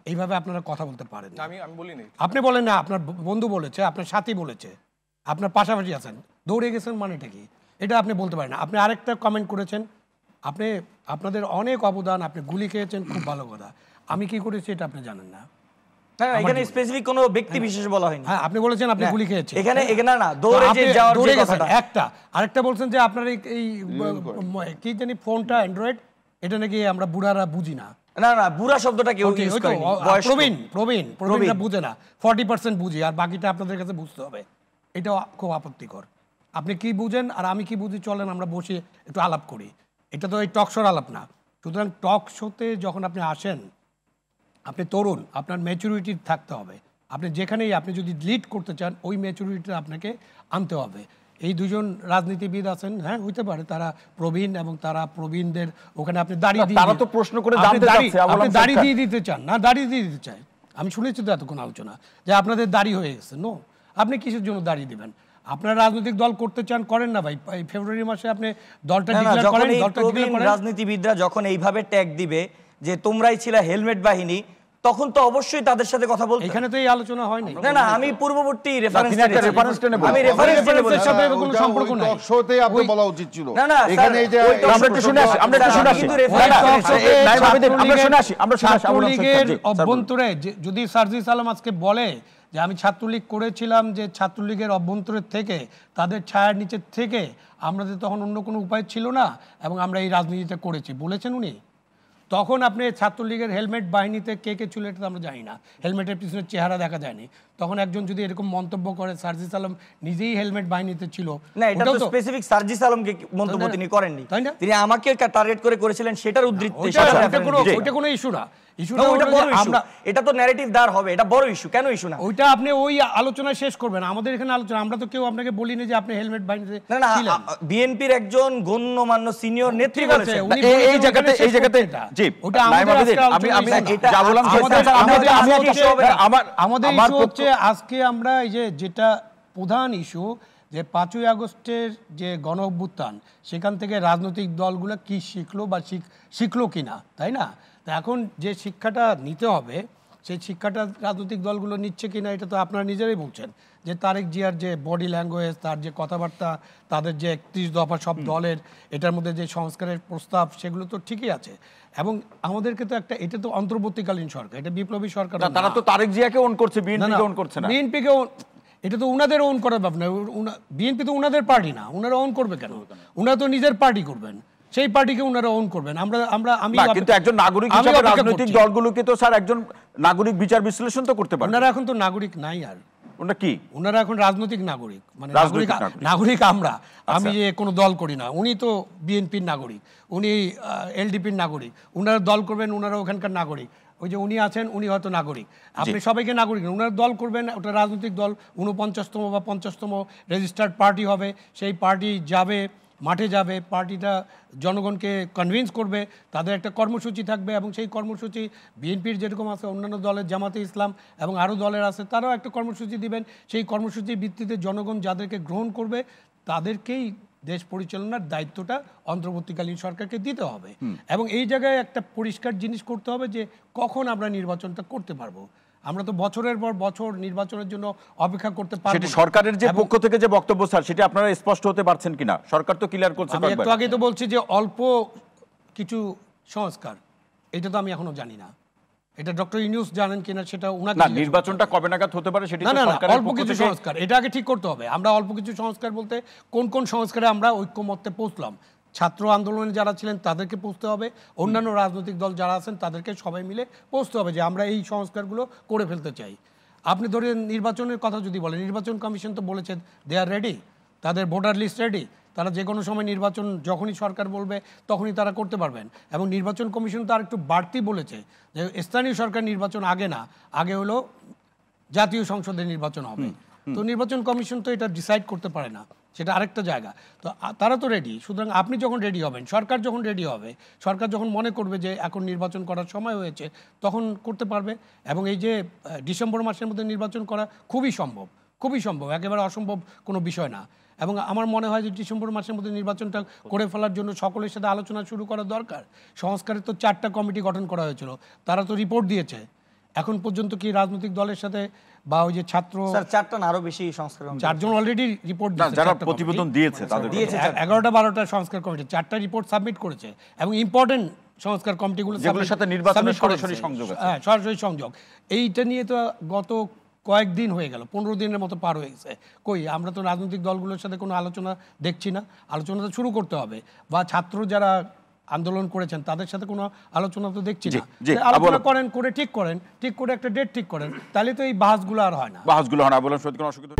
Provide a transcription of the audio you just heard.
এইভাবে আপনারা কথা বলতে পারেন। আমি বলিনি। আপনি বলেন না, আপনার বন্ধু বলেছে, আপনার সাথী বলেছে, আপনার পাশাপাশি আছেন, দৌড়ে গেছেন মানেটা কি? এটা আপনি বলতে পারেন না। আপনি আরেকটা কমেন্ট করেছেন, আপনি আপনাদের অনেক অবদান, আপনি গুলি খেয়েছেন, খুব ভালো কথা। আমি কি করেছি এটা আপনি জানেন না। এখানে স্পেসিফিক কোনো ব্যক্তি বিশেষ বলা হয়নি। হ্যাঁ, আপনি বলেছেন আপনি গুলি খেয়েছেন। এখানে না দৌড়ে যে যাওয়ার যে কথাটা একটা, আরেকটা বলছেন যে আপনার এই কি জানি ফোনটা অ্যান্ড্রয়েড, এটা নাকি আমরা বুড়ারা বুঝি না। না না, বুড়া শব্দটা কেউ ইউজ করেনি। প্রবীণরা বুঝে না, 40% বুঝি, আর বাকিটা আপনাদের কাছে বুঝতে হবে। এটা খুব আপত্তিকর। আপনি কি বুঝেন আর আমি কি বুঝি, চলেন আমরা বসে একটু আলাপ করি। এটা তো এই টক শোর আলাপ না। সুতরাং টক শোতে যখন আপনি আসেন, আপনি তরুণ, আপনার ম্যাচুরিটি থাকতে হবে। আপনি যেখানেই আপনি যদি লিড করতে চান, ওই ম্যাচুরিটিটা আপনাকে আনতে হবে। এই দুজন রাজনীতিবিদ আছেন, হ্যাঁ হইতে পারে তারা প্রবীণ, এবং তারা প্রবীণদের ওখানে আপনি দাঁড়িয়ে দিয়ে তারা তো প্রশ্ন করে জানতে চাচ্ছে আপনি দাঁড়িয়ে দিয়ে দিতে চান না, দাঁড়িয়ে দিয়ে দিতে চাই। আমি শুনেছি তো এতক্ষণ আলোচনা যে আপনাদের দাঁড়িয়ে হয়ে গেছে। নো, আপনি কিসের জন্য দাঁড়িয়ে দিবেন? আপনারা রাজনৈতিক দল করতে চান, করেন না ভাই। এই ফেব্রুয়ারি মাসে আপনি দলটা ডিক্লেয়ার করেন। রাজনীতিবিদরা যখন এইভাবে ট্যাগ দিবে যে তোমরাই ছিলা হেলমেট বাহিনী, তখন তো অবশ্যই তাদের সাথে কথা বলতে। এখানে তো এই আলোচনা হয়নি। না না, আমি পূর্ববর্তী রেফারেন্স আমি রেফারেন্সের সাথে কোনো সম্পর্ক নাই। টক শোতে আপনি বলা উচিত ছিল। না না, এখানে এই যে আমরা একটু শুনে আসি, ছাত্রলীগের অভ্যন্তরে যদি সার্জিস আলম আজকে বলে যে আমি ছাত্রলীগ করেছিলাম, যে ছাত্রলীগের অভ্যন্তরের থেকে, তাদের ছায়ার নিচের থেকে, আমাদের তখন অন্য কোনো উপায় ছিল না এবং আমরা এই রাজনীতিটা করেছি বলেছেন উনি, তখন আপনি ছাত্রলীগের হেলমেট বাহিনীতে কে কে ছিল এটা তো আমরা জানি না, হেলমেটের পিছনে চেহারা দেখা যায়নি। তখন একজন যদি এরকম মন্তব্য করে, সার্জিস আলম নিজেই হেলমেট বাহিনীতে ছিল না, এটা তো স্পেসিফিক সার্জিস আলমকে মন্তব্য তিনি করেননি, তিনি আমাকে টার্গেট করে করেছিলেন, সেটার উদ্ধৃতি। ওটা কোনো ইস্যু না। এটা তো ন্যারেটিভ দাঁড় হবে, এটা বড় ইস্যু। কেন ইস্যু না? ওইটা আপনি ওই আলোচনা শেষ করবেন। আমাদের এখানে আলোচনা, আমরা তো কেউ আপনাকে বলিনি যে আপনি হেলমেট বাহিনীতে ছিলেন। বিএনপির একজন গণ্যমান্য সিনিয়র নেত্রী বলেছেন এই জায়গাতে জি, ওটা আমাদের ইস্যু হচ্ছে আজকে আমরা এই যে যেটা প্রধান ইস্যু, যে 5ই আগস্টের যে গণ অভ্যুত্থান, সেখান থেকে রাজনৈতিক দলগুলো কি শিখলো বা শিখলো কিনা, তাই না? এখন যে শিক্ষাটা নিতে হবে, সেই শিক্ষাটা রাজনৈতিক দলগুলো নিচ্ছে কিনা এটা তো আপনারা নিজেরাই বলছেন। যে তারেক জিয়ার যে বডি ল্যাঙ্গুয়েজ, তার যে কথাবার্তা, তাদের যে 31 দফা সব দলের, এটার মধ্যে যে সংস্কারের প্রস্তাব, সেগুলো তো ঠিকই আছে। এবং আমাদেরকে তো একটা, এটা তো অন্তর্বর্তীকালীন সরকার, এটা বিপ্লবী সরকার। তারা তো তারেক জিয়াকে ওন করছে, বিএনপিকে ওন করছে না। বিএনপিকে এটা তো উনাদের ওন করার ব্যাপার না। বিএনপি তো উনাদের পার্টি না, উনারা ওন করবে কেন? উনারা তো নিজের পার্টি করবেন, সেই পার্টিকে উনারা ওন করবেন। আমি কিন্তু একজন নাগরিক হিসেবে রাজনৈতিক দলগুলোকে তো স্যার একজন নাগরিক বিচার বিশ্লেষণ তো করতে পারে। উনারা এখন তো নাগরিক নাই, আর ওটা কি? উনারা এখন রাজনৈতিক নাগরিক, মানে নাগরিক আমরা। আমি যে কোনো দল করি না, উনি তো বিএনপির নাগরিক, উনি এলডিপির নাগরিক, উনারা দল করবেন, উনারা ওখানকার নাগরিক। ওই যে উনি আছেন, উনি হয়তো নাগরিক, আপনি সবাইকে নাগরিক, উনারা দল করবেন, ওটা রাজনৈতিক দল, 49তম বা 50তম রেজিস্টার্ড পার্টি হবে, সেই পার্টি যাবে, মাঠে যাবে, পার্টিটা জনগণকে কনভিন্স করবে, তাদের একটা কর্মসূচি থাকবে, এবং সেই কর্মসূচি বিএনপির যেরকম আছে, অন্যান্য দলের, জামাতে ইসলাম এবং আরও দলের আছে, তারাও একটা কর্মসূচি দিবেন। সেই কর্মসূচির ভিত্তিতে জনগণ যাদেরকে গ্রহণ করবে, তাদেরকেই দেশ পরিচালনার দায়িত্বটা অন্তর্বর্তীকালীন সরকারকে দিতে হবে। এবং এই জায়গায় একটা পরিষ্কার জিনিস করতে হবে যে কখন আমরা নির্বাচনটা করতে পারবো। আমরা তো বছরের পর বছর নির্বাচনের জন্য অপেক্ষা করতে পারবো। সেটা সরকারের যে পক্ষ থেকে যে বক্তব্য স্যার, সেটা আপনারা স্পষ্ট হতে পারছেন কিনা? সরকার তো ক্লিয়ার করছে। আমি একটু আগে তো বলছি যে অল্প কিছু সংস্কার, এটা তো আমি এখনো জানি না, এটা ডক্টর ইউনূস জানেন কিনা সেটা উনাকে। না, নির্বাচনটা কবে নাগাদ হতে পারে সেটা তো সরকারের অল্প কিছু সংস্কার, এটা আগে ঠিক করতে হবে। আমরা অল্প কিছু সংস্কার বলতে কোন কোন সংস্কারে আমরা ঐক্যমত্যে পৌঁছলাম? ছাত্র আন্দোলনে যারা ছিলেন তাদেরকে পৌঁছতে হবে, অন্যান্য রাজনৈতিক দল যারা আছেন তাদেরকে সবাই মিলে পৌঁছতে হবে যে আমরা এই সংস্কারগুলো করে ফেলতে চাই। আপনি ধরেন নির্বাচনের কথা যদি বলেন, নির্বাচন কমিশন তো বলেছে দে আর রেডি, তাদের ভোটার লিস্ট রেডি, তারা যে কোনো সময় নির্বাচন যখনই সরকার বলবে তখনই তারা করতে পারবেন। এবং নির্বাচন কমিশন তো আর একটু বাড়তি বলেছে যে স্থানীয় সরকার নির্বাচন আগে না, আগে হলো জাতীয় সংসদের নির্বাচন হবে। তো নির্বাচন কমিশন তো এটা ডিসাইড করতে পারে না, সেটা আরেকটা জায়গা। তো তারা তো রেডি। সুতরাং আপনি যখন রেডি হবেন, সরকার যখন রেডি হবে, সরকার যখন মনে করবে যে এখন নির্বাচন করার সময় হয়েছে, তখন করতে পারবে। এবং এই যে ডিসেম্বর মাসের মধ্যে নির্বাচন করা খুবই সম্ভব, খুবই সম্ভব, একেবারে অসম্ভব কোনো বিষয় না। এবং আমার মনে হয় যে ডিসেম্বর মাসের মধ্যে নির্বাচনটা করে ফেলার জন্য সকলের সাথে আলোচনা শুরু করা দরকার। সংস্কারের তো 4টা কমিটি গঠন করা হয়েছিল, তারা তো রিপোর্ট দিয়েছে। এখন পর্যন্ত কি রাজনৈতিক দলের সাথে বা ওই যে ছাত্র স্যার 4টা না আরো বেশি সংস্কার কমিটি 4 জন অলরেডি রিপোর্ট না, যারা প্রতিবেদন দিয়েছে তাদের দিয়েছে 11টা 12টা সংস্কার কমিটি 4টা রিপোর্ট সাবমিট করেছে এবং ইম্পর্টেন্ট সংস্কার কমিটিগুলো যেগুলোর সাথে নির্বাচনের সরাসরি সংযোগ আছে। হ্যাঁ, সরাসরি সংযোগ। এইটা নিয়ে তো গত কয়েকদিন হয়ে গেল, 15 দিনের মতো পার হয়ে গেছে। কই আমরা তো রাজনৈতিক দলগুলোর সাথে কোনো আলোচনা দেখছি না। আলোচনা তো শুরু করতে হবে, বা ছাত্র যারা আন্দোলন করেছেন তাদের সাথে কোনো আলোচনা তো দেখছি না। আলোচনা করেন, করে ঠিক করে একটা ডেট ঠিক করেন, তাহলে তো এই বাহাসগুলো আর হয় না। বাহাসগুলো হয় না, বললাম সত্যি কোনো অসুবিধা